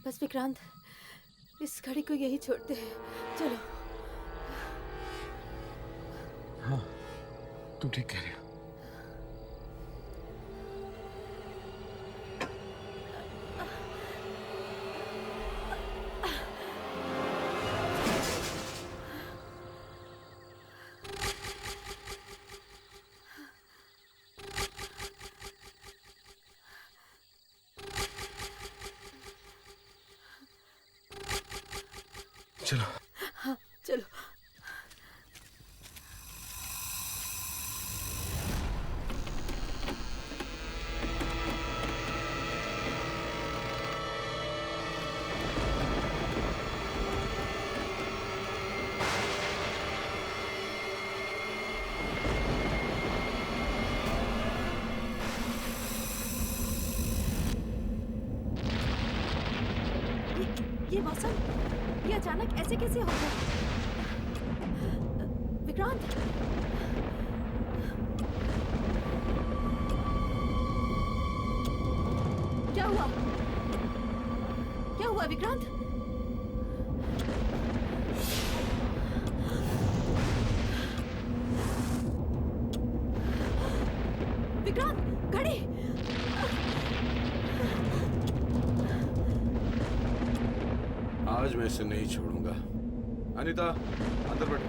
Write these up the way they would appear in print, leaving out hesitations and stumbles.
बस विक्रांत, इस घड़ी को यही छोड़ते हैं। चलो। हाँ, तुम ठीक कह रहे हो। चलो। हाँ चलो। ये मौसम, ये अचानक ऐसे कैसे हो गया? विक्रांत, क्या हुआ? क्या हुआ विक्रांत? विक्रांत, घड़ी! आज मैं इसे नहीं छोड़ूंगा। अनीता, अंदर बैठो।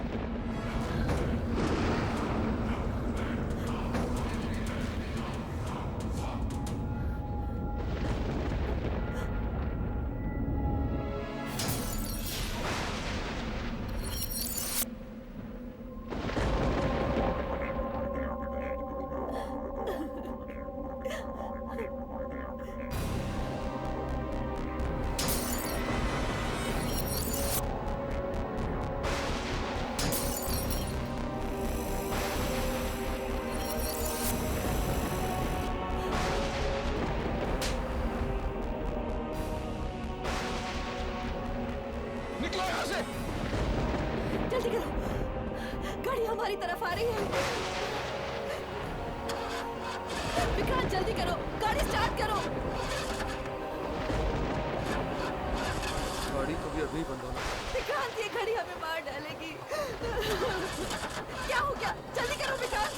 निकलो यहां से! जल्दी करो, गाड़ी हमारी तरफ आ रही है। विक्रांत जल्दी करो, गाड़ी स्टार्ट करो। गाड़ी को भी अभी बंद होना। विक्रांत, ये घड़ी हमें मार डालेगी। क्या हो गया? जल्दी करो विक्रांत।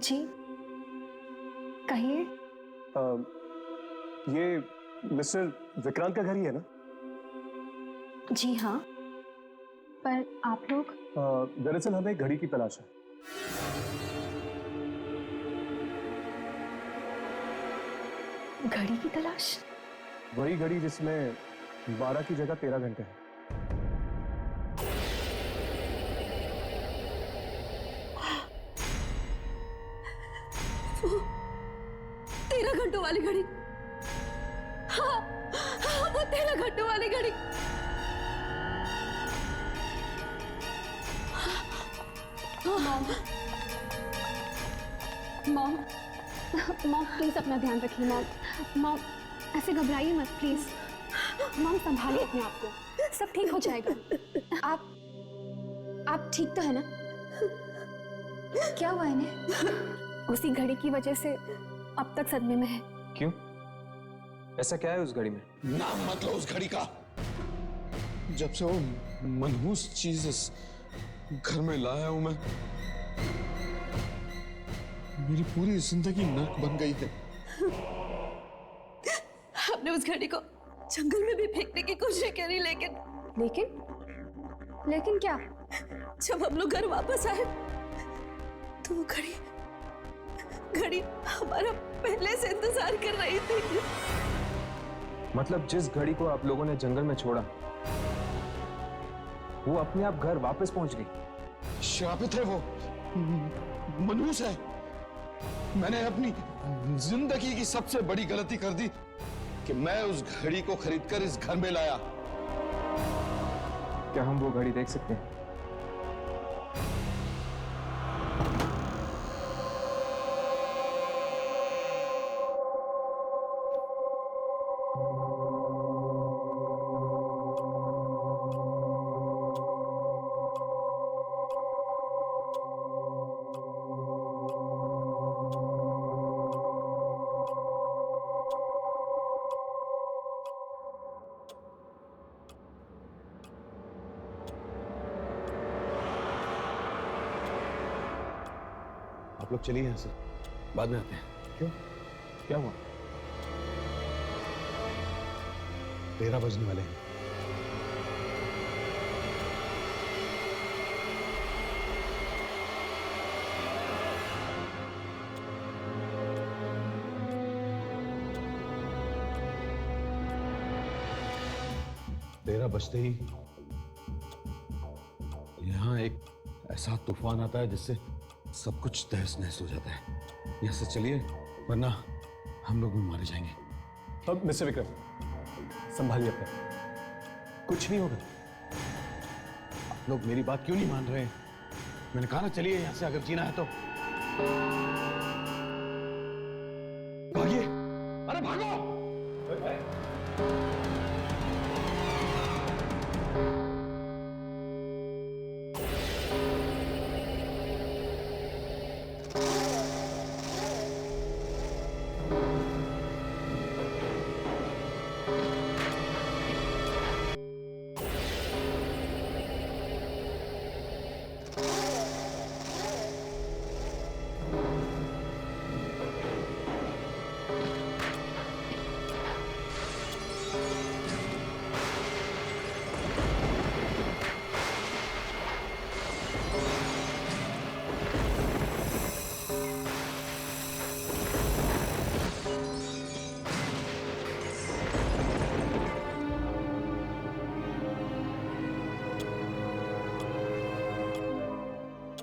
जी कहिए। ये मिस्टर विक्रांत का घर ही है ना? जी हाँ, पर आप लोग? दरअसल हमें एक घड़ी की तलाश है। घड़ी की तलाश? वही घड़ी जिसमें 12 की जगह 13 घंटे हैं। वो 13 घंटों वाली घड़ी। हाँ, हाँ, वो 13 घंटों वाली घड़ी। मॉम, मॉम प्लीज अपना ध्यान रखिए। मॉम ऐसे घबराइए मत प्लीज। मॉम संभालिए अपने आप को, सब ठीक हो जाएगा। आप ठीक तो है ना? क्या हुआ इन्हें? उसी घड़ी की वजह से अब तक सदमे में है। क्यों? ऐसा क्या है उस घड़ी में? नाम मत लो उस घड़ी का। जब से वो मनहूस चीज इस घर में लाया हूं मैं, मेरी पूरी जिंदगी नर्क बन गई है। हमने उस घड़ी को जंगल में भी फेंकने की कोशिश करी, लेकिन क्या? जब हम लोग घर वापस आए तो वो घड़ी हमारा पहले से इंतजार कर रही थी। मतलब जिस घड़ी को आप लोगों ने जंगल में छोड़ा, वो अपने आप घर वापस पहुंच गई। श्रापित है वो, मनहूस है। मैंने अपनी जिंदगी की सबसे बड़ी गलती कर दी कि मैं उस घड़ी को खरीदकर इस घर में लाया। क्या हम वो घड़ी देख सकते हैं? आप लोग चलिए यहाँ से, बाद में आते हैं। क्यों? क्या हुआ? 13 बजने वाले हैं। तेरह बजते ही यहाँ एक ऐसा तूफान आता है जिससे सब कुछ तहस नहस हो जाता है। यहाँ से चलिए, वरना हम लोग भी मारे जाएंगे। अब मिस्टर विक्रम, संभालिए अपना, कुछ नहीं होगा। आप लोग मेरी बात क्यों नहीं मान रहे हैं? मैंने कहा ना चलिए यहाँ से, अगर जीना है तो। भागिए, अरे भागो!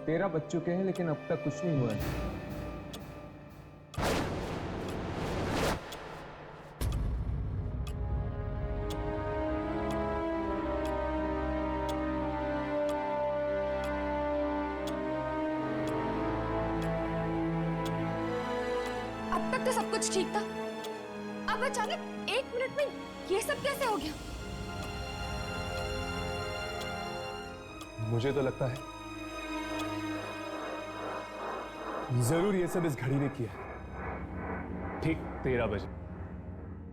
तेरह बज चुके हैं लेकिन अब तक कुछ नहीं हुआ है। अब तक तो सब कुछ ठीक था, अब अचानक 1 मिनट में ये सब कैसे हो गया? मुझे तो लगता है जरूर ये सब इस घड़ी ने किया। ठीक 13 बजे।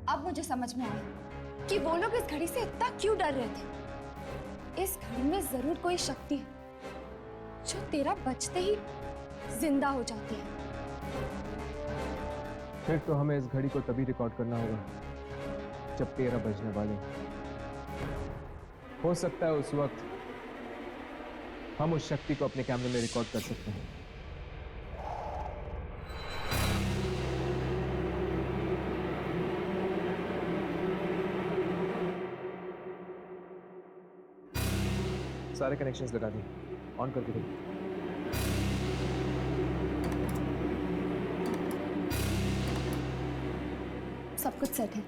अब मुझे समझ में आया कि वो लोग इस घड़ी से इतना क्यों डर रहे थे। इस घड़ी में जरूर कोई शक्ति है जो 13 बजते ही जिंदा हो जाती है। फिर तो हमें इस घड़ी को तभी रिकॉर्ड करना होगा जब 13 बजने वाले हैं। हो सकता है उस वक्त हम उस शक्ति को अपने कैमरे में रिकॉर्ड कर सकते हैं। सारे कनेक्शंस लगा दिए, ऑन करके दो। सब कुछ सेट है।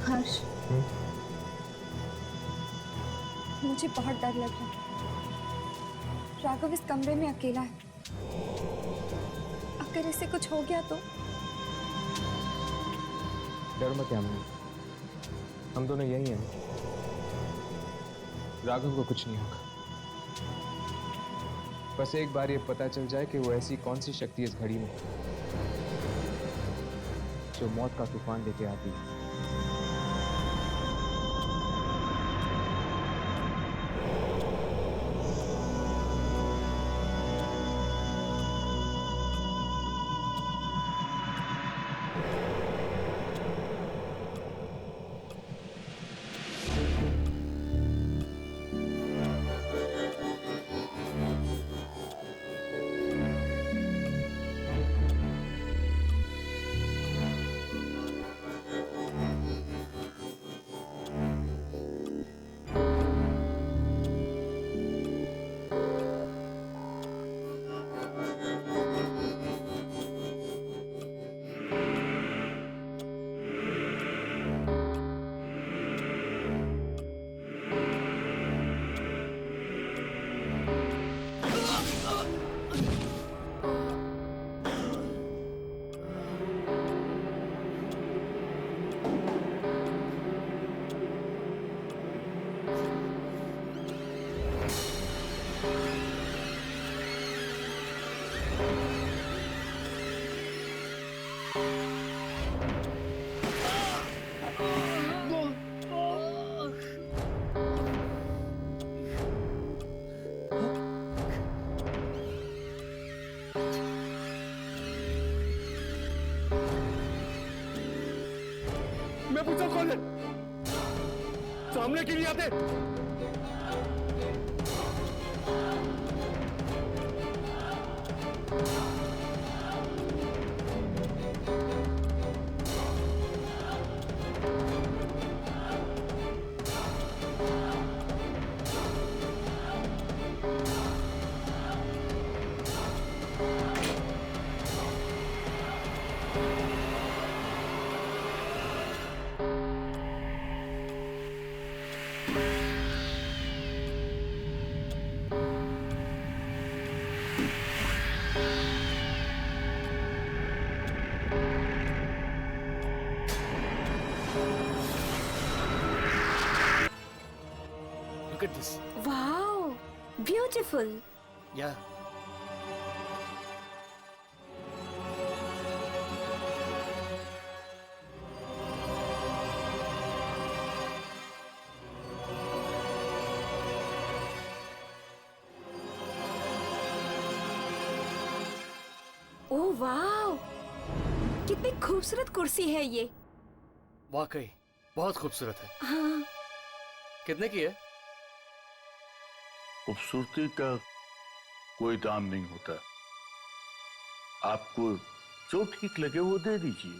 हर्ष, मुझे बहुत डर लग रहा है। राघव इस कमरे में अकेला है। अगर इसे कुछ हो गया तो? डर मत यामिनी, हम दोनों यही हैं। राघव को कुछ नहीं होगा। बस एक बार ये पता चल जाए कि वो ऐसी कौन सी शक्ति इस घड़ी में जो मौत का तूफान लेके आती है। मैं पूछता हूं कौन है? सामने क्यों नहीं आते? Look at this. Wow, beautiful. Yeah. ओह वाह, कितनी खूबसूरत कुर्सी है ये। वाकई बहुत खूबसूरत है। हाँ, कितने की है? खूबसूरती का कोई दाम नहीं होता। आपको जो ठीक लगे वो दे दीजिए।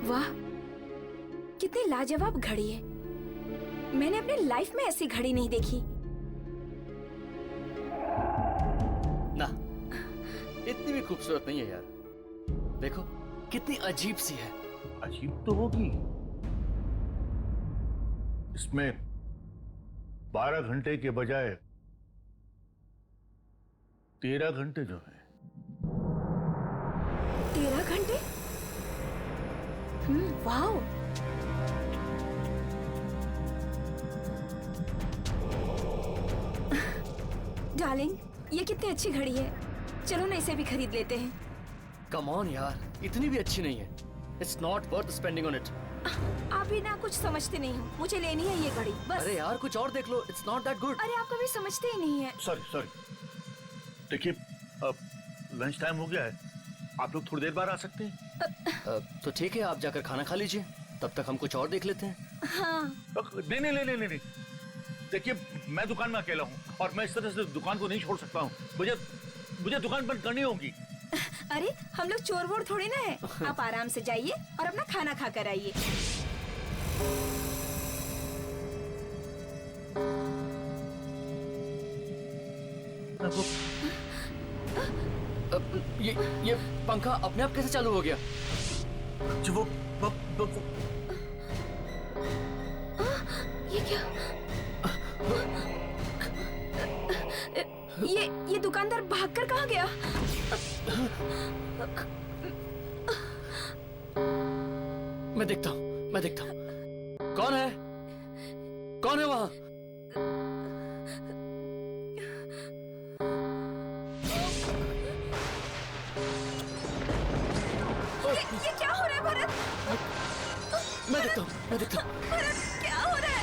वाह, कितनी लाजवाब घड़ी है। मैंने अपनी लाइफ में ऐसी घड़ी नहीं देखी। ना, इतनी भी खूबसूरत नहीं है यार। देखो कितनी अजीब सी है। अजीब तो होगी। इसमें 12 घंटे के बजाय 13 घंटे जो है। 13 घंटे? वाह। डार्लिंग, ये कितनी अच्छी घड़ी है। चलो ना इसे भी खरीद लेते हैं। कम ऑन यार, इतनी भी अच्छी नहीं है। It's not worth spending on it. आप भी ना कुछ समझते नहीं हो। मुझे लेनी है ये घड़ी बस। अरे यार कुछ और देख लो। It's not that good. अरे आप कभी समझते ही नहीं है। सॉरी देखिए, अब लंच टाइम हो गया है। आप लोग थोड़ी देर बाद आ सकते हैं। तो ठीक है, आप जाकर खाना खा लीजिए। तब तक हम कुछ और देख लेते हैं। हाँ। नहीं। देखिए, मैं दुकान में अकेला हूँ और मैं इस तरह से दुकान को नहीं छोड़ सकता हूँ। मुझे दुकान बंद करनी होगी। अरे हम लोग चोर वोर थोड़ी ना है। आप आराम से जाइए और अपना खाना खा कर आइए। ये पंखा अपने आप कैसे चालू हो गया? ये क्या? ये दुकानदार भागकर कहाँ गया? मैं देखता हूँ। कौन है वहाँ? ये क्या हो रहा है भरत? मैं देखता हूँ। भरत, क्या हो रहा है?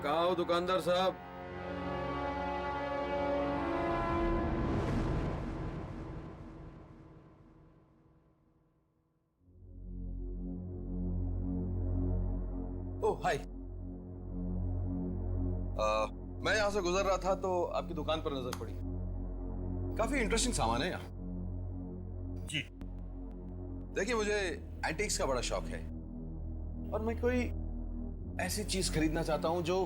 कहाँ हो दुकानदार साहब? ओह हाय। मैं यहां से गुजर रहा था तो आपकी दुकान पर नजर पड़ी। काफी इंटरेस्टिंग सामान है यहाँ। जी देखिए, मुझे एंटीक्स का बड़ा शौक है और मैं कोई ऐसी चीज खरीदना चाहता हूं जो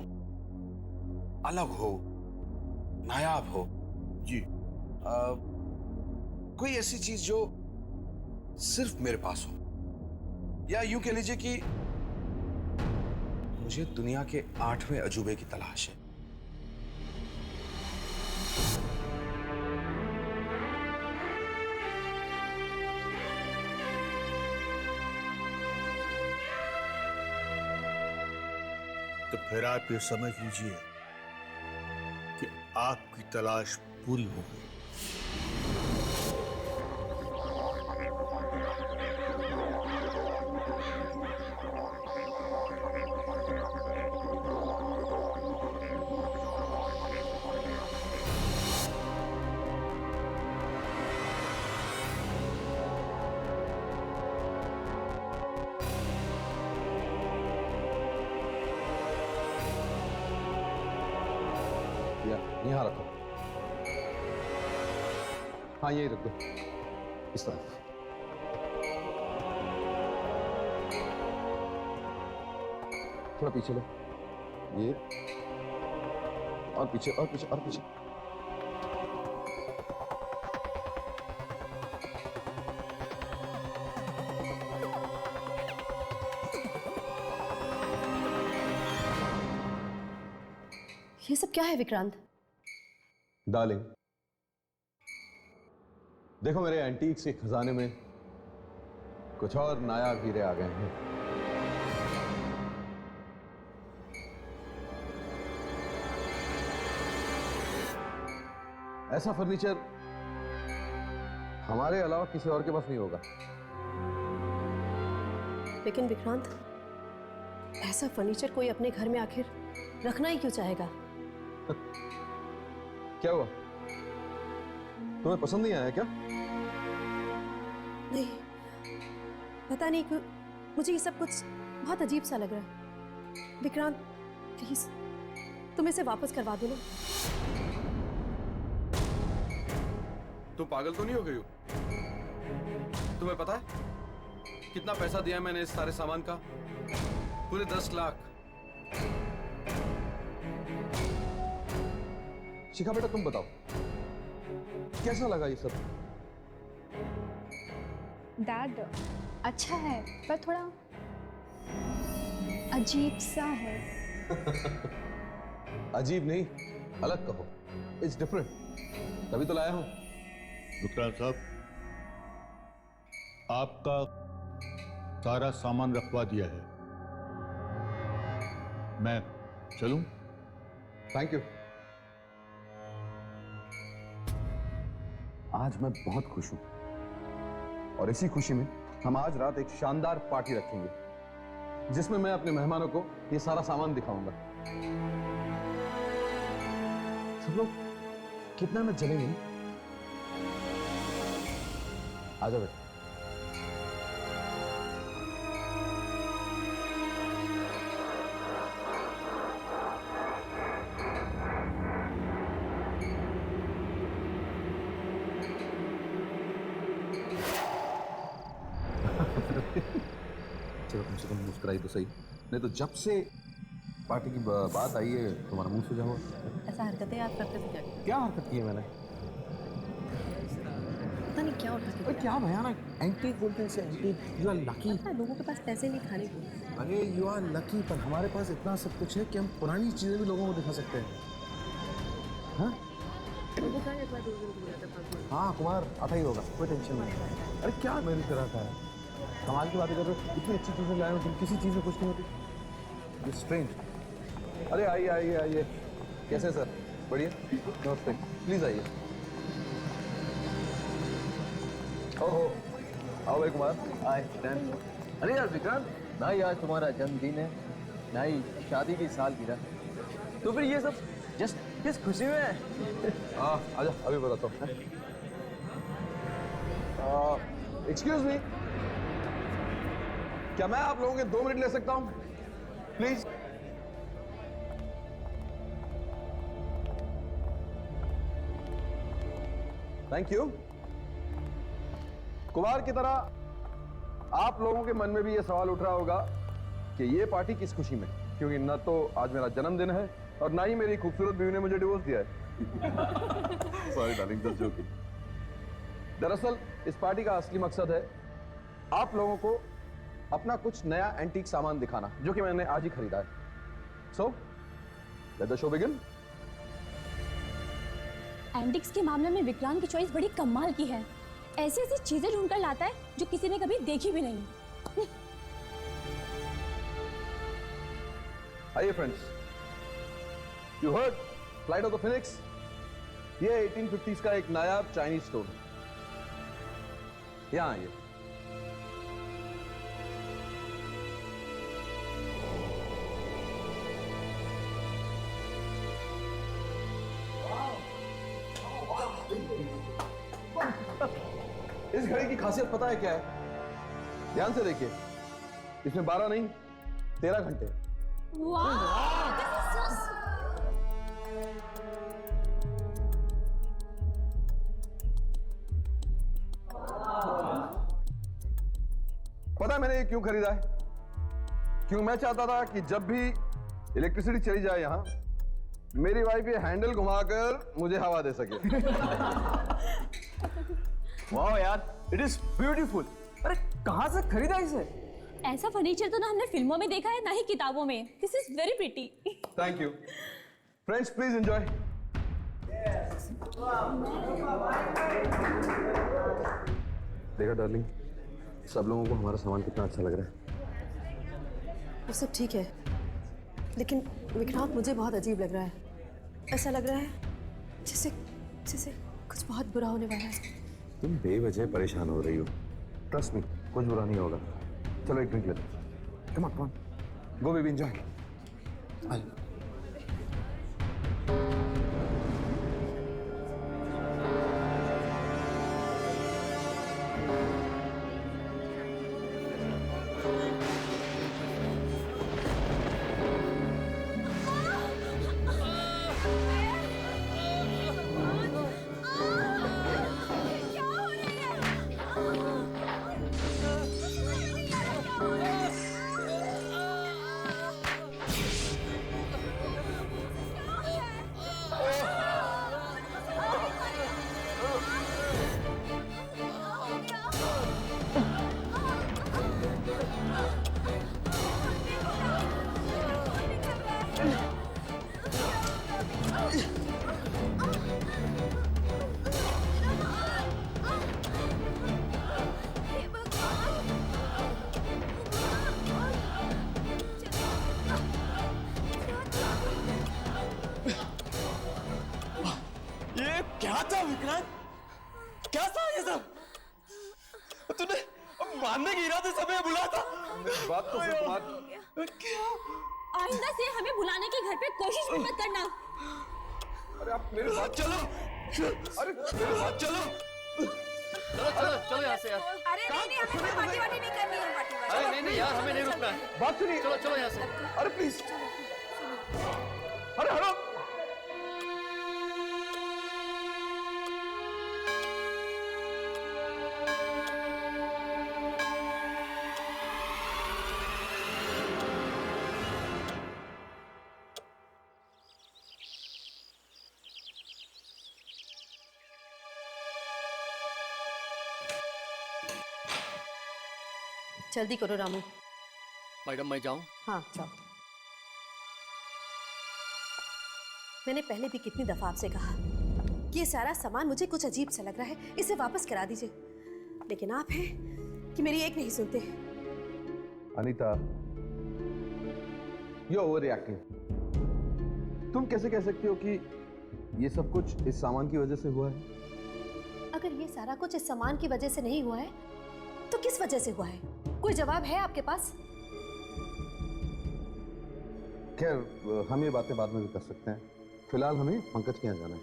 अलग हो, नायाब हो। जी कोई ऐसी चीज जो सिर्फ मेरे पास हो, या यूं कह लीजिए कि मुझे दुनिया के 8वें अजूबे की तलाश है। तो फिर आप ये समझ लीजिए कि आपकी तलाश पूरी हो गई। यहाँ रखो। हाँ यही रख दो, इस तरफ। थोड़ा पीछे लो, ये और पीछे और पीछे और पीछे। ये सब क्या है विक्रांत? डार्लिंग, देखो मेरे एंटीक्स के खजाने में कुछ और नायाब हीरे आ गए हैं। ऐसा फर्नीचर हमारे अलावा किसी और के पास नहीं होगा। लेकिन विक्रांत, ऐसा फर्नीचर कोई अपने घर में आखिर रखना ही क्यों चाहेगा? क्या हुआ, तुम्हें पसंद नहीं आया क्या? नहीं, पता नहीं क्यों मुझे ये सब कुछ बहुत अजीब सा लग रहा है। विक्रांत प्लीज तुम इसे वापस करवा दो ना। तुम पागल तो नहीं हो गई हो? तुम्हें पता है कितना पैसा दिया मैंने इस सारे सामान का? पूरे 10 लाख। शिखा बेटा तुम बताओ, कैसा लगा ये सब? डैड अच्छा है, पर थोड़ा अजीब सा है। अजीब नहीं, अलग कहो। इट्स डिफरेंट, तभी तो लाया हूं। विक्रांत साहब, आपका सारा सामान रखवा दिया है, मैं चलूं? Thank you. आज मैं बहुत खुश हूं और इसी खुशी में हम आज रात एक शानदार पार्टी रखेंगे जिसमें मैं अपने मेहमानों को ये सारा सामान दिखाऊंगा। सब लोग कितना में चलेंगे? आ जाओ बेटा। चलो कम से कम मुस्कुराई तो सही, नहीं तो जब से पार्टी की बात आई है तुम्हारा मुंह सूजा हुआ। ऐसा हरकतें आप करते थे क्या हरकत की है मैंने? पता नहीं क्या उठा के क्या भयानक एंटीक बोलते हैं इसे, एंटीक। You are lucky. लोगों के पास पैसे नहीं खाने को। अरे यू आर लकी, पर हमारे पास इतना सब कुछ है कि हम पुरानी चीजें भी लोगों को दिखा सकते हैं। हाँ हाँ कुमार आता ही होगा, कोई टेंशन नहीं। अरे क्या मेरी तरह का है, कमाल की बातें कर रहे हो। इतनी अच्छी चीजें लाए हो तुम, किसी चीज में कुछ नहीं होती। स्ट्रेंज। अरे आइए आइए आइए। कैसे सर? बढ़िया, नमस्ते। प्लीज आइए। ओहो, आओ भाई कुमार। अरे यार विक्रांत, ना ही आज तुम्हारा जन्मदिन है, ना ही शादी की सालगिरह, तो फिर ये सब जस्ट किस खुशी में है? आजा अभी बताता हूँ। एक्सक्यूज मी, क्या मैं आप लोगों के 2 मिनट ले सकता हूँ प्लीज? Thank you. कुमार की तरह आप लोगों के मन में भी यह सवाल उठ रहा होगा कि यह पार्टी किस खुशी में, क्योंकि न तो आज मेरा जन्मदिन है और ना ही मेरी खूबसूरत बीवी ने मुझे डिवोर्स दिया है। Sorry darling, just joking. दरअसल इस पार्टी का असली मकसद है आप लोगों को अपना कुछ नया एंटीक सामान दिखाना, जो कि मैंने आज ही खरीदा है। So let the show begin. Antics के मामले में विक्रांत की चॉइस बड़ी कमाल की है। ऐसी ऐसी चीजें ढूंढकर लाता है जो किसी ने कभी देखी भी नहीं। आइए friends, you heard flight of the Phoenix. ये 1850s का एक नायाब चाइनीज स्टोर है। यहां आइए। इस घड़ी की खासियत पता है क्या है? ध्यान से देखिए, इसमें 12 नहीं 13 घंटे हैं। पता है मैंने ये क्यों खरीदा है? क्यों मैं चाहता था कि जब भी इलेक्ट्रिसिटी चली जाए यहां, मेरी वाइफ ये हैंडल घुमाकर मुझे हवा दे सके। वाह यार, इट इज ब्यूटीफुल। अरे कहां से खरीदा इसे? ऐसा फर्नीचर तो ना हमने फिल्मों में देखा है, ना ही किताबों में। This is very pretty. Thank you friends, please enjoy. देखा डार्लिंग, सब लोगों को हमारा सामान कितना अच्छा लग रहा है। वो सब ठीक है, लेकिन विक्रांत मुझे बहुत अजीब लग रहा है। ऐसा लग रहा है जैसे जैसे कुछ बहुत बुरा होने वाला है। तुम बेवजह परेशान हो रही हो। ट्रस्ट मी, कुछ बुरा नहीं होगा। चलो एक ड्रिंक लेते हैं। Come on, go baby, enjoy. क्या था विक्रांत? क्या था ये सब? तूने मारने के इरादे से हमें बुलाया था? बात तो सुन कुमार। आइंदा से हमें बुलाने की घर पे कोशिश भी मत करना। अरे आप मेरे साथ चलो। अरे मेरे साथ चलो। चलो यहाँ से यार। अरे नहीं, हमें पार्टी वार्टी नहीं करनी है। अरे नहीं यार, हमें नहीं रुकना है। बात सुनिए। चलो यहाँ से। अरे प्लीज। अरे हलो। जल्दी करो रामू। मैडम मैं जाऊँ? हाँ जाओ। मैंने पहले भी कितनी दफा आपसे कहा कि ये सारा सामान मुझे कुछ अजीब सा लग रहा है, इसे वापस करा दीजिए, लेकिन आप हैं कि मेरी एक नहीं सुनते। Anita, you over reacting. तुम कैसे कह सकती हो कि ये सब कुछ इस सामान की वजह से हुआ है? अगर ये सारा कुछ इस सामान की वजह से नहीं हुआ है तो किस वजह से हुआ है? कोई जवाब है आपके पास? खैर, हम ये बातें बाद में भी कर सकते हैं। फिलहाल हमें पंकज के यहाँ जाना है।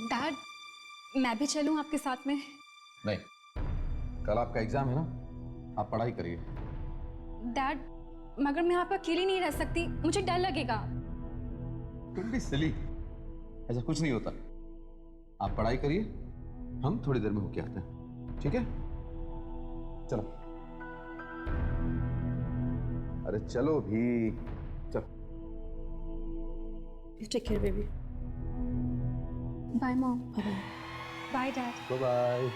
डैड, मैं भी चलूं आपके साथ में? नहीं, कल आपका एग्जाम है ना, आप पढ़ाई करिए। डैड, मगर मैं आप अकेली नहीं रह सकती, मुझे डर लगेगा। तुम भी सिली, ऐसा कुछ नहीं होता। आप पढ़ाई करिए, हम थोड़ी देर में होके आते हैं, ठीक है? चलो। अरे चलो भी, चलो। Take care baby. Bye mom. Bye dad. Bye bye.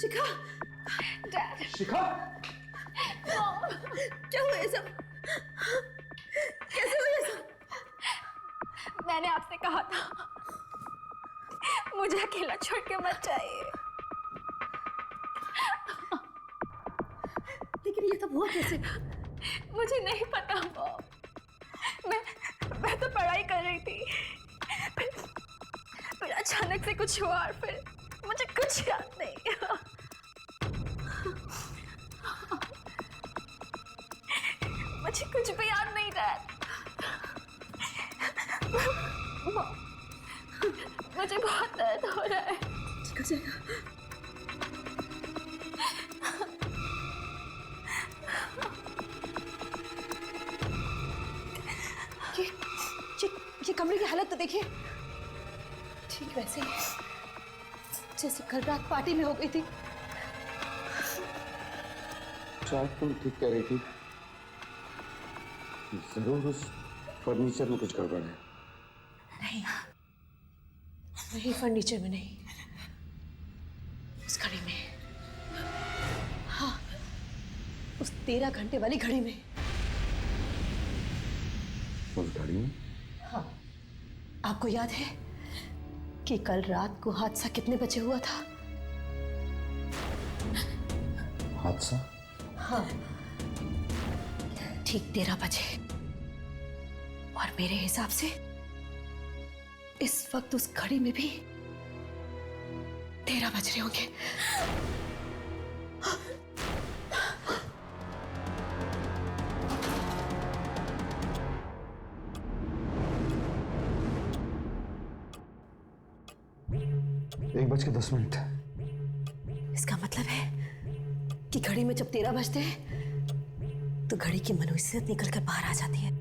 Shikha, Shikha, क्या हुआ ये सब? कैसे हुआ ये सब? मैंने आपसे कहा था मुझे अकेला छोड़ के मत जाइए। लेकिन ये सब हुआ कैसे? मुझे नहीं पता मॉम। मैं तो पढ़ाई कर रही थी, फिर अचानक से कुछ हुआ और फिर मुझे कुछ याद नहीं। मुझे कुछ भी याद नहीं रहा। मॉम, मुझे बहुत दर्द हो रहा है। ठीक हो जाएगा। ये कमरे की हालत तो देखिए, ठीक वैसे ही जैसे कल रात पार्टी में हो गई थी। शायद तुम ठीक कह रही थी, जरूर उस फर्नीचर में कुछ गड़बड़ है। नहीं, फर्नीचर में नहीं, उस घड़ी में। हाँ, उस 13 घंटे वाली घड़ी में। उस घड़ी में? हाँ, आपको याद है कि कल रात को हादसा कितने बजे हुआ था? हादसा? हाँ, ठीक 13 बजे। और मेरे हिसाब से इस वक्त उस घड़ी में भी 13 बज रहे होंगे। एक 1:10। इसका मतलब है कि घड़ी में जब 13 बजते हैं तो घड़ी की मनुष्यत निकल कर बाहर आ जाती है।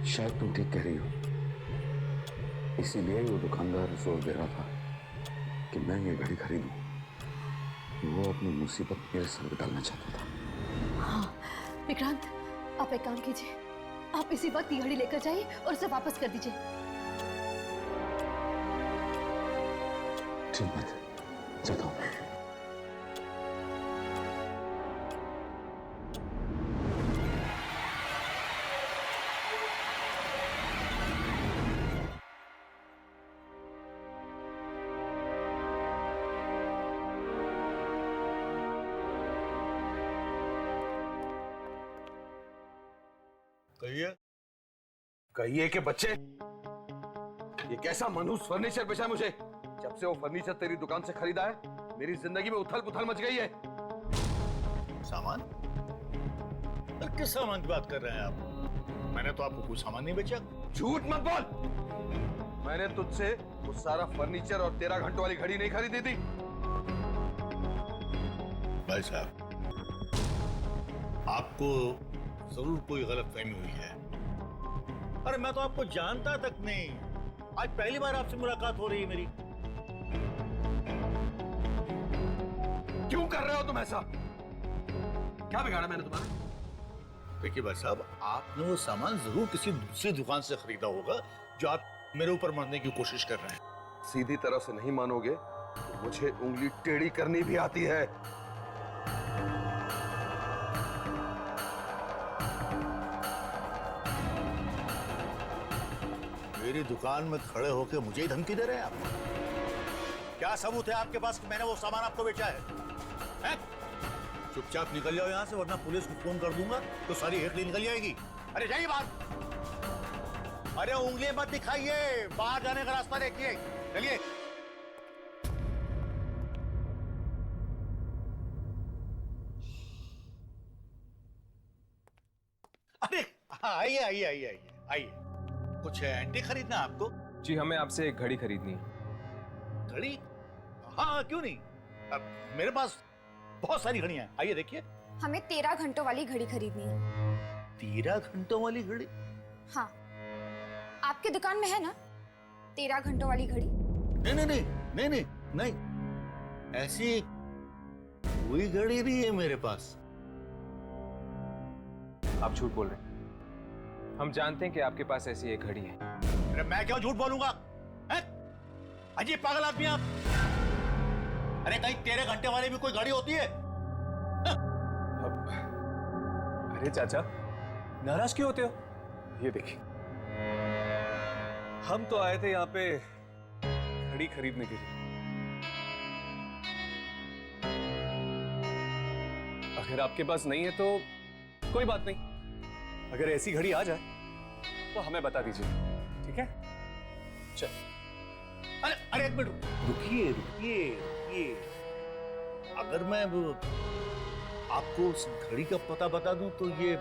शायद तुम ठीक कह रही हो, इसीलिए वो दुकानदार जोर दे रहा था कि मैं ये घड़ी खरीदूं। वो अपनी मुसीबत मेरे सर पे डालना चाहता था। हाँ, विक्रांत, आप एक काम कीजिए, आप इसी वक्त ये घड़ी लेकर जाइए और उसे वापस कर दीजिए। ठीक है, जाता हूँ। कहिए कि बच्चे, ये कैसा मनहूस फर्नीचर बेचा मुझे। जब से वो फर्नीचर तेरी दुकान से खरीदा है, मेरी जिंदगी में उथल पुथल मच गई है। सामान? अरे किस सामान की बात कर रहे हैं आप? मैंने तो आपको कोई सामान नहीं बेचा। झूठ मत बोल। मैंने तुझसे वो सारा फर्नीचर और 13 घंटों वाली घड़ी नहीं खरीदी थी। भाई साहब, आपको जरूर कोई गलतफहमी हुई है। अरे मैं तो आपको जानता तक नहीं, आज पहली बार आपसे मुलाकात हो रही है मेरी। क्यों कर रहे हो तुम ऐसा? क्या बिगाड़ा मैंने तुम्हारा? देखिए भाई साहब, आपने वो सामान जरूर किसी दूसरी दुकान से खरीदा होगा जो आप मेरे ऊपर मारने की कोशिश कर रहे हैं। सीधी तरह से नहीं मानोगे तो मुझे उंगली टेढ़ी करनी भी आती है। मेरी दुकान में खड़े होकर मुझे ही धमकी दे रहे हैं आप? क्या सबूत है आपके पास कि मैंने वो सामान आपको बेचा है? चुपचाप निकल जाओ यहाँ से, वरना पुलिस को फोन कर दूंगा तो सारी हेकड़ी निकल जाएगी। अरे जाइए बाहर। अरे उंगली मत दिखाइए, बाहर जाने का रास्ता देखिए, चलिए। अरे आइए आइए आइए आइए आइए, कुछ एंटी खरीदना आपको? जी हमें आपसे एक घड़ी खरीदनी है। घड़ी? हाँ क्यों नहीं, अब मेरे पास बहुत सारी घड़ियां हैं, आइए देखिए। हमें 13 घंटों वाली घड़ी खरीदनी है। 13 घंटों वाली घड़ी? हाँ, आपकी दुकान में है ना 13 घंटों वाली घड़ी? नहीं नहीं नहीं नहीं नहीं नहीं, ऐसी कोई घड़ी नहीं है मेरे पास। आप झूठ बोल रहे हैं। हम जानते हैं कि आपके पास ऐसी एक घड़ी है। अरे मैं क्यों झूठ बोलूंगा? अजीब पागल आदमी आप। अरे कहीं 13 घंटे वाली भी कोई घड़ी होती है? अरे चाचा, नाराज क्यों होते हो? ये देखिए, हम तो आए थे यहाँ पे घड़ी खरीदने के लिए। अगर आपके पास नहीं है तो कोई बात नहीं, अगर ऐसी घड़ी आ जाए तो हमें बता दीजिए, ठीक है? चल। अरे अरे एक मिनट रुकिए रुकिए रुकिए, अगर मैं आपको उस घड़ी का पता बता दूं तो ये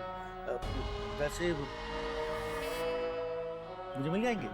पैसे मुझे मिल जाएंगे?